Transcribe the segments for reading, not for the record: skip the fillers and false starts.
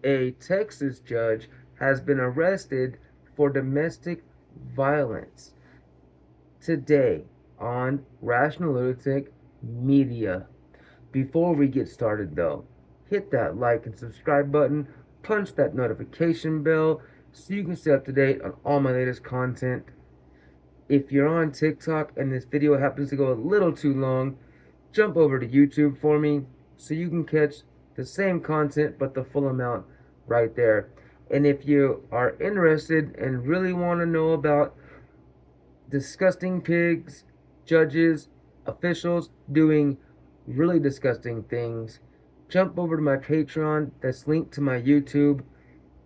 A Texas judge has been arrested for domestic violence today on Rational Lunatic Media. Before we get started, though, hit that like and subscribe button, punch that notification bell so you can stay up to date on all my latest content. If you're on TikTok and this video happens to go a little too long, jump over to YouTube for me so you can catch the same content but the full amount right there. And if you are interested and really want to know about disgusting pigs, judges, officials doing really disgusting things, jump over to my Patreon that's linked to my YouTube.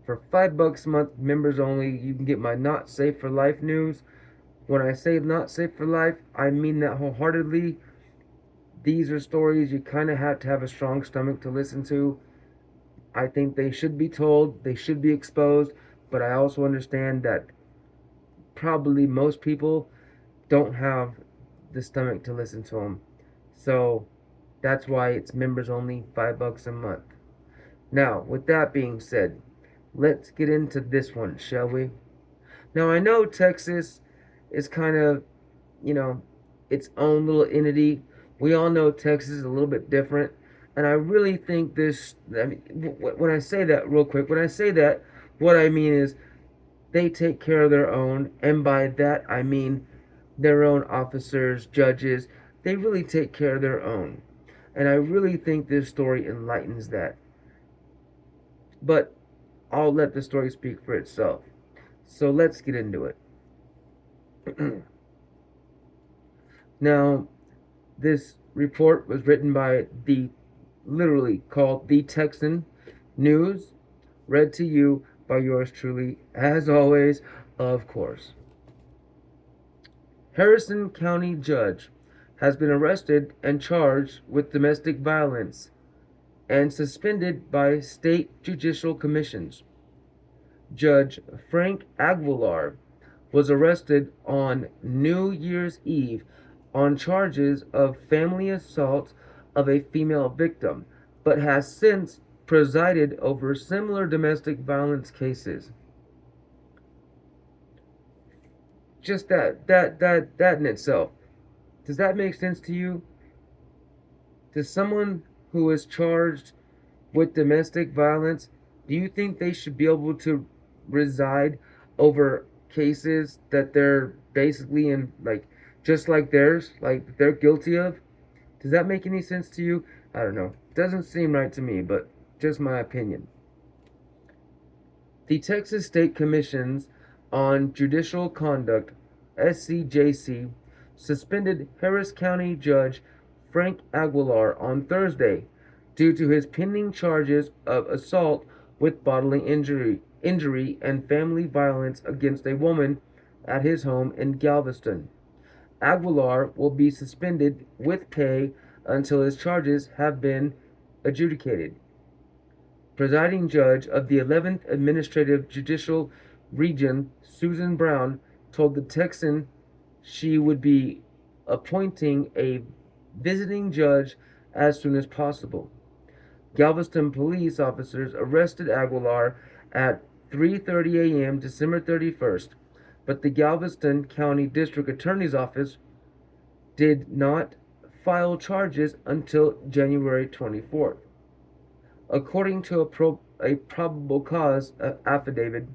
For $5 a month, members only, you can get my Not Safe for Life news. When I say not safe for life, I mean that wholeheartedly. These are stories you kind of have to have a strong stomach to listen to. I think they should be told, they should be exposed, but I also understand that probably most people don't have the stomach to listen to them. So that's why it's members only, $5 a month. Now, with that being said, let's get into this one, shall we? Now, I know Texas is kind of, you know, its own little entity. We all know Texas is a little bit different. And I really think this, I mean, when I say that, real quick, when I say that, what I mean is they take care of their own. And by that, I mean their own officers, judges. They really take care of their own. And I really think this story enlightens that. But I'll let the story speak for itself. So let's get into it. Now, this report was written by literally called The Texan News, read to you by yours truly, as always, of course. Harrison County judge has been arrested and charged with domestic violence and suspended by state judicial commissions. Judge Frank Aguilar was arrested on New Year's Eve on charges of family assault of a female victim, but has since presided over similar domestic violence cases. Just that in itself. Does that make sense to you? Does someone who is charged with domestic violence, do you think they should be able to reside over cases that they're basically in, like, just like theirs, like they're guilty of? Does that make any sense to you? I don't know. Doesn't seem right to me, but just my opinion. The Texas State Commissions on Judicial Conduct, SCJC, suspended Harris County Judge Frank Aguilar on Thursday due to his pending charges of assault with bodily injury and family violence against a woman at his home in Galveston. Aguilar will be suspended with pay until his charges have been adjudicated. Presiding judge of the 11th Administrative Judicial Region, Susan Brown, told the Texan she would be appointing a visiting judge as soon as possible. Galveston police officers arrested Aguilar at 3:30 a.m. December 31st, but the Galveston County District Attorney's Office did not file charges until January 24th. According to a probable cause affidavit,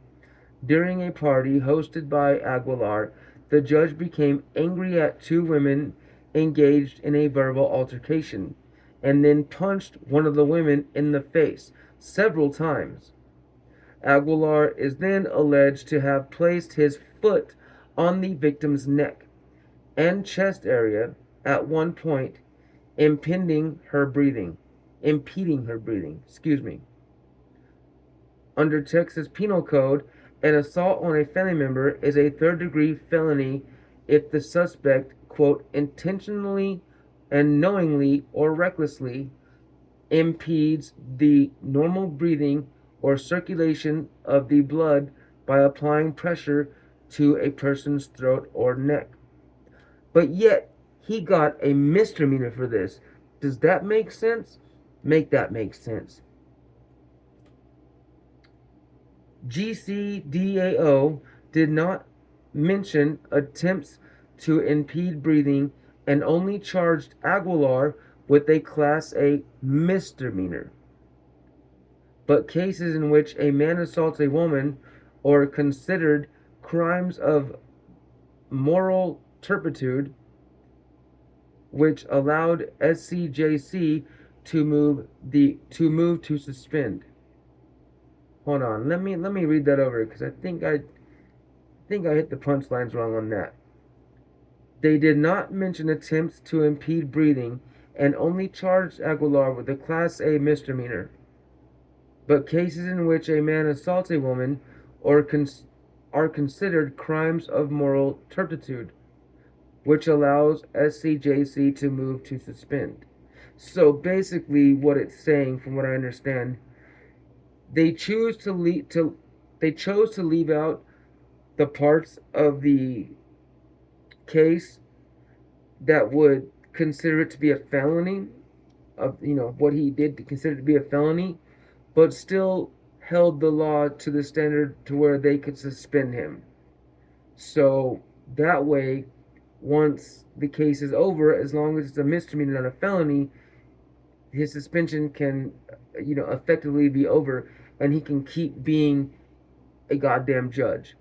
during a party hosted by Aguilar, the judge became angry at two women engaged in a verbal altercation and then punched one of the women in the face several times. Aguilar is then alleged to have placed his foot on the victim's neck and chest area at one point, impeding her breathing. Under Texas Penal Code, an assault on a family member is a third-degree felony if the suspect, quote, intentionally and knowingly or recklessly impedes the normal breathing or circulation of the blood by applying pressure to a person's throat or neck. But yet, he got a misdemeanor for this. Does that make sense? Make that make sense. GCDAO did not mention attempts to impede breathing and only charged Aguilar with a Class A misdemeanor. But cases in which a man assaults a woman are considered crimes of moral turpitude, which allowed SCJC to suspend. Hold on, let me read that over because I think I hit the punchlines wrong on that. They did not mention attempts to impede breathing and only charged Aguilar with a Class A misdemeanor. But cases in which a man assaults a woman are considered crimes of moral turpitude, which allows SCJC to move to suspend. So basically, what it's saying, from what I understand, they chose to leave out the parts of the case that would consider it to be a felony, of what he did to consider it to be a felony, but still held the law to the standard to where they could suspend him. So that way, once the case is over, as long as it's a misdemeanor, not a felony, his suspension can, effectively be over, and he can keep being a goddamn judge.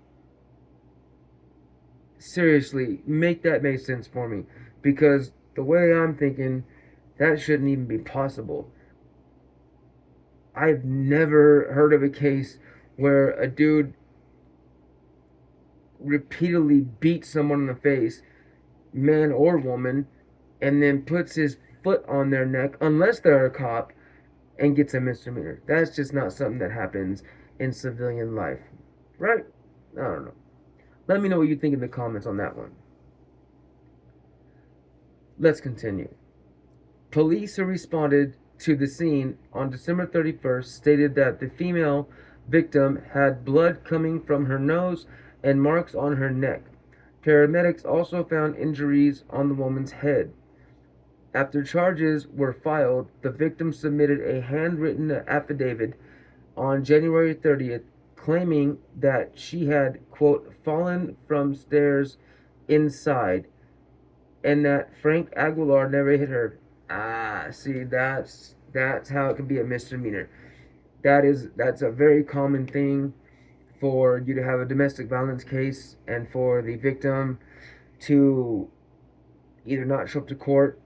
Seriously, make that make sense for me, because the way I'm thinking, that shouldn't even be possible. I've never heard of a case where a dude repeatedly beats someone in the face, man or woman, and then puts his foot on their neck, unless they're a cop, and gets a misdemeanor. That's just not something that happens in civilian life, right? I don't know. Let me know what you think in the comments on that one. Let's continue. Police who responded to the scene on December 31st stated that the female victim had blood coming from her nose and marks on her neck. Paramedics also found injuries on the woman's head. After charges were filed, the victim submitted a handwritten affidavit on January 30th claiming that she had, quote, fallen from stairs inside and that Frank Aguilar never hit her. See, that's how it can be a misdemeanor. That's a very common thing for you to have a domestic violence case and for the victim to either not show up to court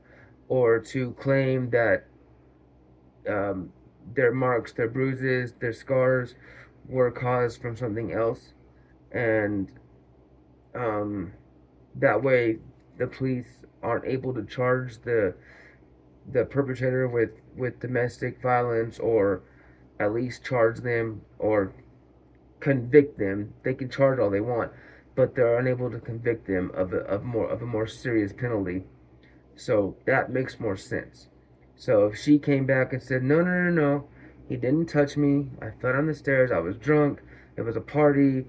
or to claim that their marks, their bruises, their scars were caused from something else, and that way the police aren't able to charge the perpetrator with domestic violence, or at least charge them or convict them. They can charge all they want, but they're unable to convict them of a more serious penalty. So that makes more sense. So if she came back and said, no, no, no, no, he didn't touch me, I fell down the stairs, I was drunk, it was a party,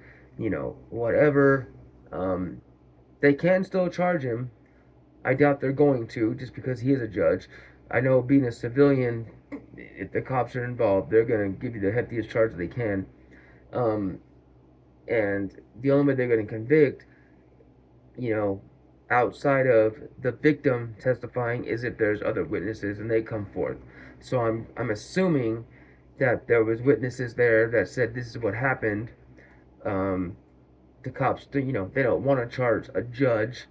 whatever, they can still charge him. I doubt they're going to, just because he is a judge. I know being a civilian, if the cops are involved, they're going to give you the heftiest charge they can. And the only way they're going to convict, outside of the victim testifying, is if there's other witnesses and they come forth. So I'm assuming that there was witnesses there that said this is what happened. The cops, they don't want to charge a judge,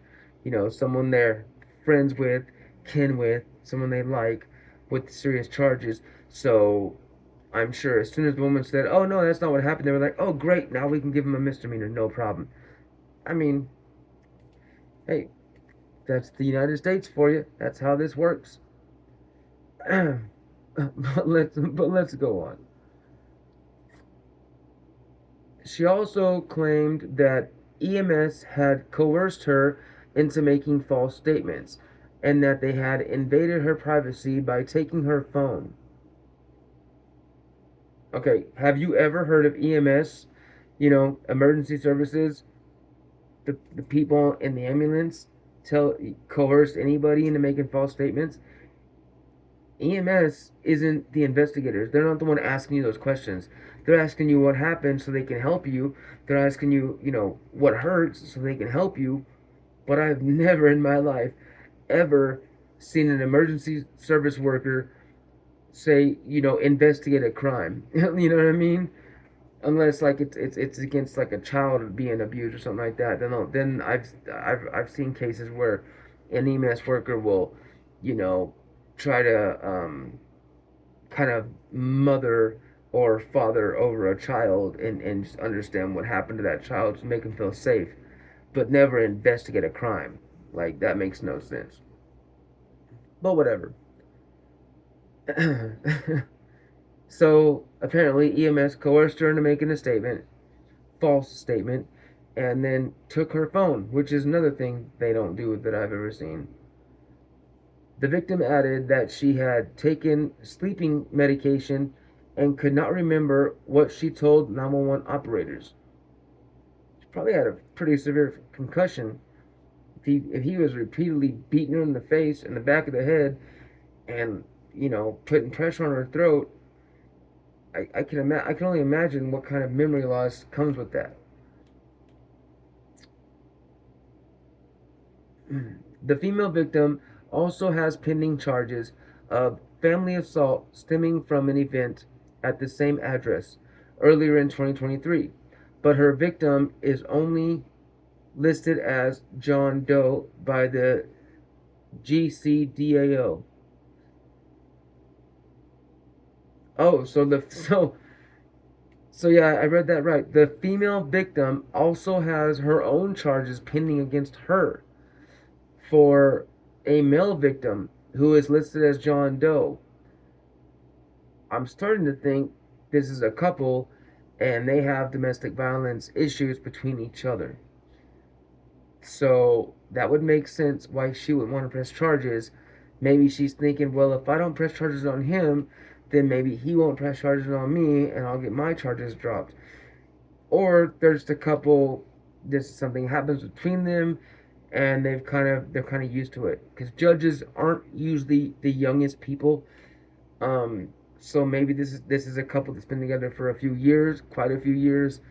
someone they're friends with, kin with, someone they like, with serious charges. So I'm sure as soon as the woman said, oh no, that's not what happened, they were like, oh great, now we can give him a misdemeanor, no problem. I mean, hey, that's the United States for you. That's how this works. but let's go on. She also claimed that EMS had coerced her into making false statements and that they had invaded her privacy by taking her phone. Okay, have you ever heard of EMS, emergency services? The people in the ambulance coerce anybody into making false statements? EMS isn't the investigators. They're not the one asking you those questions. They're asking you what happened so they can help you. They're asking you, what hurts so they can help you. But I've never in my life ever seen an emergency service worker say, investigate a crime. You know what I mean? Unless like it's against like a child being abused or something like that. Then I've seen cases where an EMS worker will, you know, try to kind of mother or father over a child and just understand what happened to that child to make them feel safe, but never investigate a crime. Like that makes no sense. But whatever. So apparently EMS coerced her into making a statement, false statement, and then took her phone, which is another thing they don't do that I've ever seen. The victim added that she had taken sleeping medication and could not remember what she told 911 operators. She probably had a pretty severe concussion if he was repeatedly beating her in the face and the back of the head and putting pressure on her throat. I can only imagine what kind of memory loss comes with that. The female victim also has pending charges of family assault stemming from an event at the same address earlier in 2023, but her victim is only listed as John Doe by the GCDAO. Oh, so yeah, I read that right. The female victim also has her own charges pending against her for a male victim who is listed as John Doe. I'm starting to think this is a couple and they have domestic violence issues between each other. So that would make sense why she would want to press charges. Maybe she's thinking, well, if I don't press charges on him, then maybe he won't press charges on me and I'll get my charges dropped. Or there's the couple, this something happens between them and they're kind of used to it because judges aren't usually the youngest people. Um, so maybe this is a couple that's been together for a few years, quite a few years,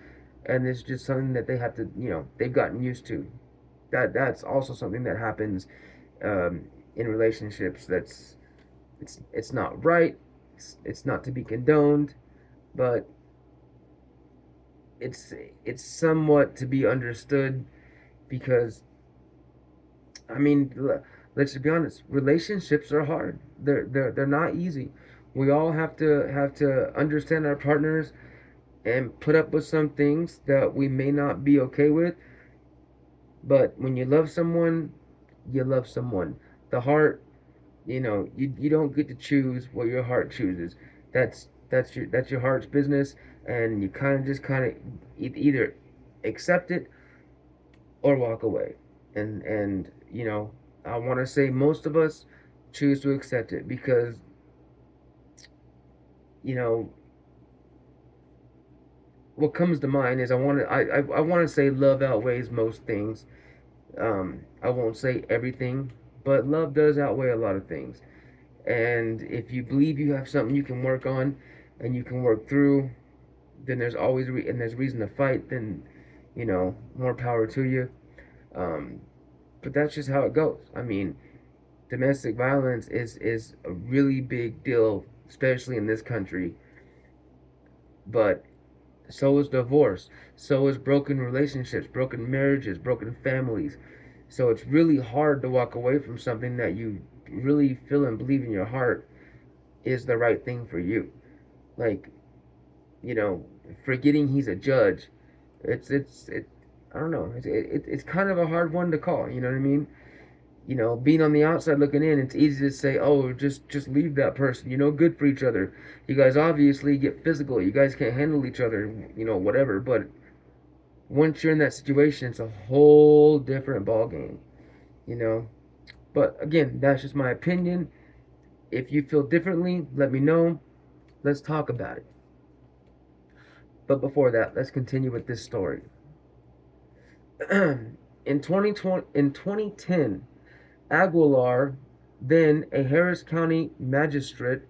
and it's just something that they have to, they've gotten used to. That's also something that happens in relationships. It's not right. It's not to be condoned, but it's it's somewhat to be understood because I mean, let's just be honest. Relationships are hard. They're not easy. We all have to understand our partners and put up with some things that we may not be okay with. But when you love someone, you love someone. The heart, you don't get to choose what your heart chooses. That's your heart's business, and you kind of either accept it or walk away. And I want to say most of us choose to accept it because you know what comes to mind is I want to say love outweighs most things. I won't say everything, but love does outweigh a lot of things. And if you believe you have something you can work on and you can work through, then there's reason to fight. Then more power to you. Um, but that's just how it goes. I mean, domestic violence is a really big deal, especially in this country. But so is divorce. So is broken relationships, broken marriages, broken families. So it's really hard to walk away from something that you really feel and believe in your heart is the right thing for you. Like, forgetting he's a judge, it I don't know. It's kind of a hard one to call. You know what I mean? Being on the outside looking in, it's easy to say, "Oh, just leave that person." Good for each other. You guys obviously get physical. You guys can't handle each other. Whatever. But once you're in that situation, it's a whole different ball game. You know. But again, that's just my opinion. If you feel differently, let me know. Let's talk about it. But before that, let's continue with this story. In 2010, Aguilar then a Harris County magistrate,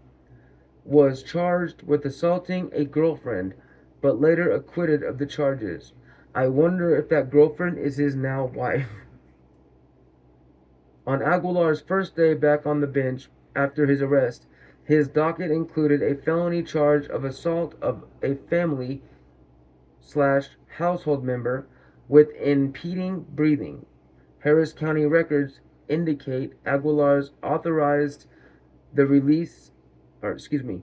was charged with assaulting a girlfriend, but later acquitted of the charges. I wonder if that girlfriend is his now wife. On Aguilar's first day back on the bench after his arrest, his docket included a felony charge of assault of a family slash household member with impeding breathing. Harris County records indicate Aguilar's authorized the release, or excuse me,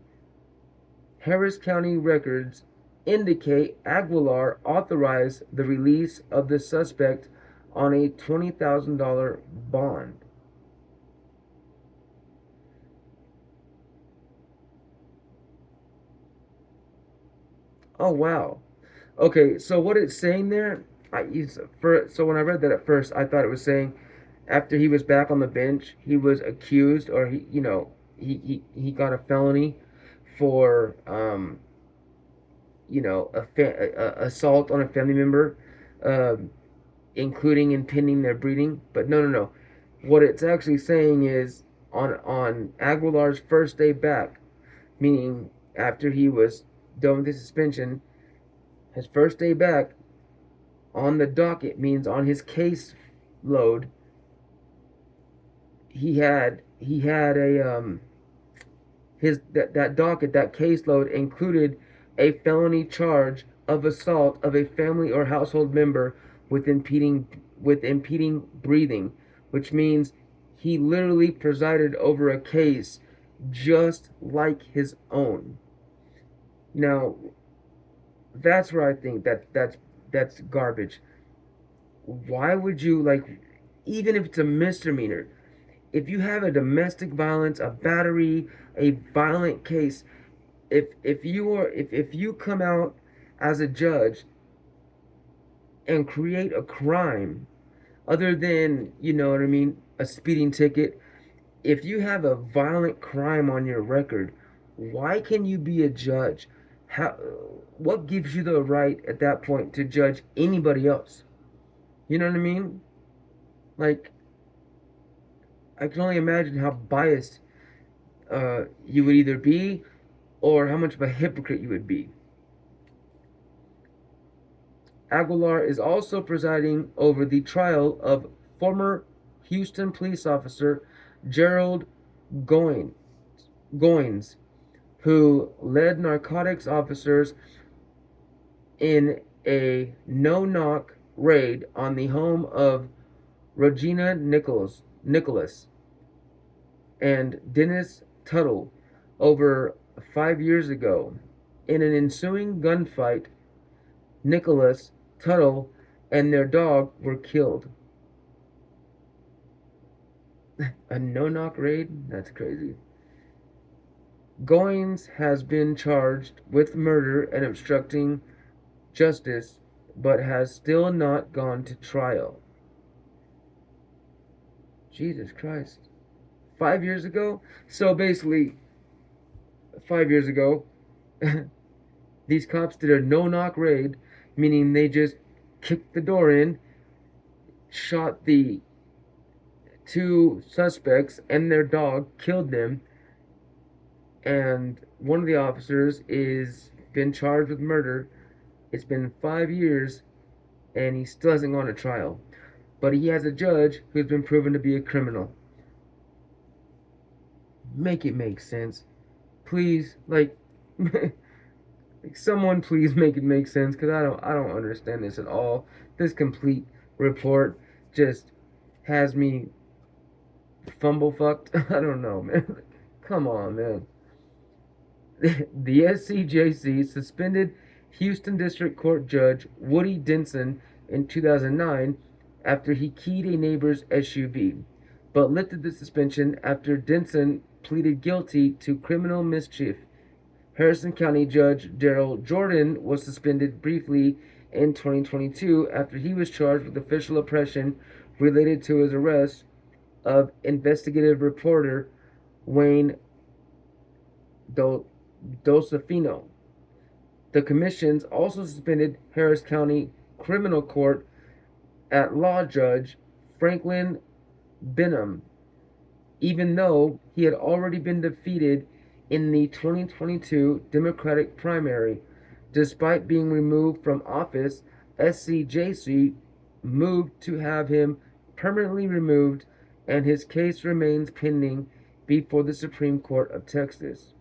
Harris County records indicate Aguilar authorized the release of the suspect on a $20,000 bond. Oh wow. Okay, so what it's saying there, so when I read that at first, I thought it was saying after he was back on the bench, he was accused, or he got a felony for assault on a family member, um, including impeding their breathing. But no, no, no. What it's actually saying is on Aguilar's first day back, meaning after he was done with the suspension, his first day back on the docket means on his case load, he had a his that docket, that caseload included a felony charge of assault of a family or household member with impeding breathing, which means he literally presided over a case just like his own. Now, that's where I think that's garbage. Why would you, like, even if it's a misdemeanor, if you have a domestic violence, a battery, a violent case, if you come out as a judge and create a crime other than, you know what I mean, a speeding ticket, if you have a violent crime on your record, why can you be a judge? How what gives you the right at that point to judge anybody else? You know what I mean? Like, I can only imagine how biased you would either be, or how much of a hypocrite you would be. Aguilar is also presiding over the trial of former Houston police officer Gerald Goins, Goins, who led narcotics officers in a no-knock raid on the home of Regina Nicholas and Dennis Tuttle over 5 years ago. In an ensuing gunfight, Nicholas, Tuttle, and their dog were killed. A no-knock raid? That's crazy. Goins has been charged with murder and obstructing justice, but has still not gone to trial. Jesus Christ. 5 years ago? So basically, 5 years ago, these cops did a no-knock raid, meaning they just kicked the door in, shot the two suspects and their dog, killed them, and one of the officers is been charged with murder. It's been 5 years, and he still hasn't gone to trial. But he has a judge who's been proven to be a criminal. Make it make sense, please. Like, someone please make it make sense, because I don't understand this at all. This complete report just has me fumble fucked. I don't know, man. Come on, man. The SCJC suspended Houston District Court Judge Woody Denson in 2009 after he keyed a neighbor's SUV, but lifted the suspension after Denson pleaded guilty to criminal mischief. Harrison County Judge Daryl Jordan was suspended briefly in 2022 after he was charged with official oppression related to his arrest of investigative reporter Wayne Dosafino. The commissions also suspended Harris County Criminal Court at law judge Franklin Benham even though he had already been defeated in the 2022 Democratic primary. Despite being removed from office, SCJC moved to have him permanently removed, and his case remains pending before the Supreme Court of Texas.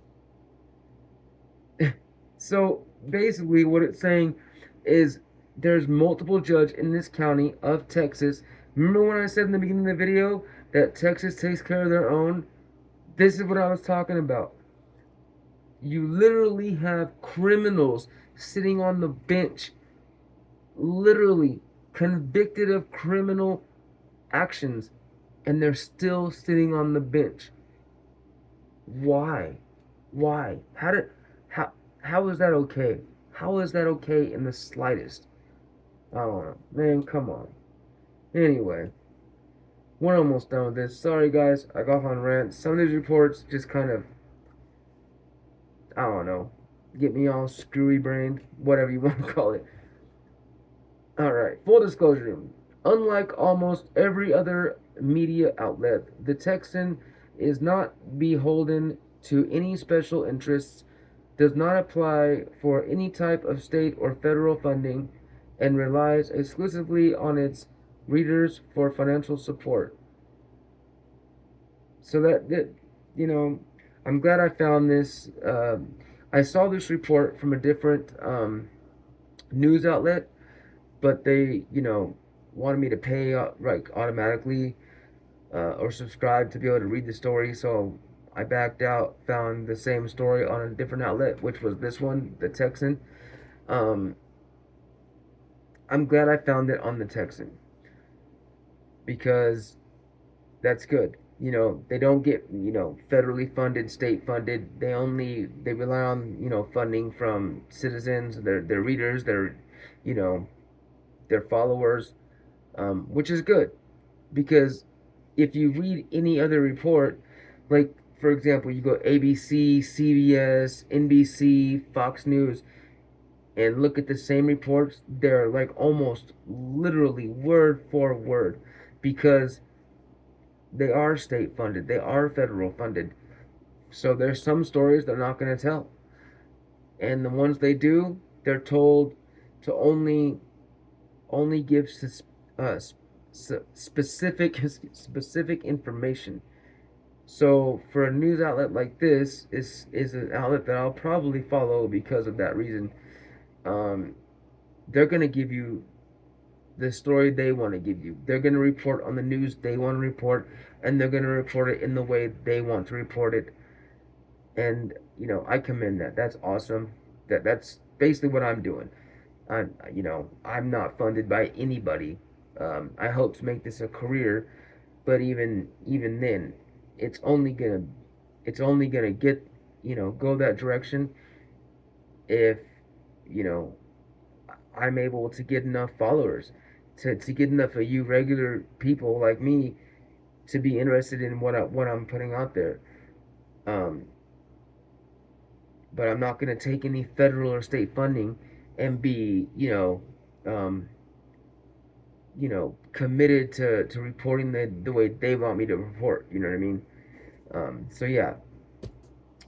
So basically, what it's saying is there's multiple judges in this county of Texas. Remember when I said in the beginning of the video that Texas takes care of their own? This is what I was talking about. You literally have criminals sitting on the bench, literally convicted of criminal actions, and they're still sitting on the bench. Why? Why? How is that okay? How is that okay in the slightest? I don't know. Man, come on. Anyway, we're almost done with this. Sorry guys, I got off on rants. Some of these reports just kind of, I don't know, get me all screwy brained, whatever you want to call it. Alright, full disclosure. Unlike almost every other media outlet, the Texan is not beholden to any special interests, does not apply for any type of state or federal funding, and relies exclusively on its readers for financial support. So that you know, I'm glad I found this. I saw this report from a different news outlet, but they, wanted me to pay like automatically or subscribe to be able to read the story. So I backed out, found the same story on a different outlet, which was this one, the Texan. Um, I'm glad I found it on the Texan because that's good. They don't get, federally funded, state funded. They rely on, funding from citizens, their readers, you know, their followers, which is good because if you read any other report, like for example, you go ABC, CBS, NBC, Fox News, and look at the same reports, they're like almost literally word for word because they are state funded, they are federal funded. So there's some stories they're not going to tell. And the ones they do, they're told to only give uh, specific information. So for a news outlet like this is an outlet that I'll probably follow because of that reason. Um, they're gonna give you the story they want to give you. They're gonna report on the news they want to report, and they're gonna report it in the way they want to report it. And I commend that. That's awesome. That's basically what I'm doing. I'm not funded by anybody. I hope to make this a career, but even then, it's only gonna it's only gonna get go that direction if you know I'm able to get enough followers to get enough of you regular people like me to be interested in what I'm putting out there. Um, but I'm not gonna take any federal or state funding and be um, committed to reporting the way they want me to report. You know what I mean? So yeah,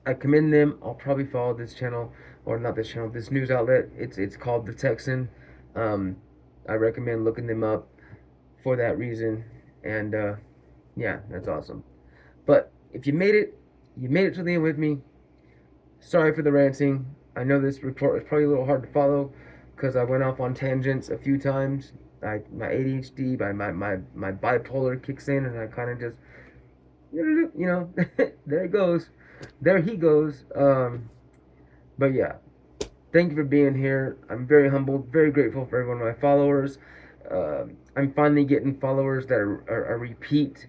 I commend them. I'll probably follow this channel, or not this channel, this news outlet. It's called The Texan. Um, I recommend looking them up for that reason. And yeah, that's awesome. But if you made it to the end with me. Sorry for the ranting. I know this report was probably a little hard to follow because I went off on tangents a few times. My ADHD, my bipolar kicks in, and I kind of just, there it goes, there he goes. But yeah, thank you for being here. I'm very humbled, very grateful for every one of my followers. I'm finally getting followers that are repeat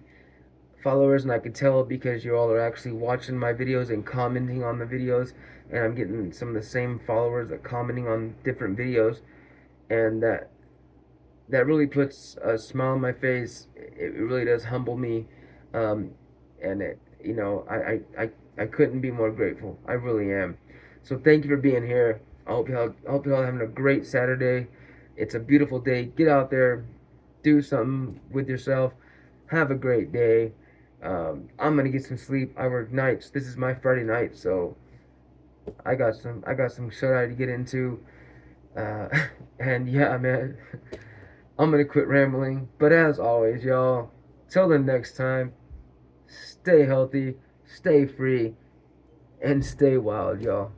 followers, and I can tell because you all are actually watching my videos and commenting on the videos, and I'm getting some of the same followers that commenting on different videos, and that really puts a smile on my face. It really does humble me, and I couldn't be more grateful. I really am. So thank you for being here. I hope y'all having a great Saturday. It's a beautiful day. Get out there, do something with yourself. Have a great day. I'm gonna get some sleep. I work nights. This is my Friday night, so I got some shut eye to get into. Uh, and yeah, man, I'm gonna quit rambling. But as always, y'all, till the next time, stay healthy, stay free, and stay wild, y'all.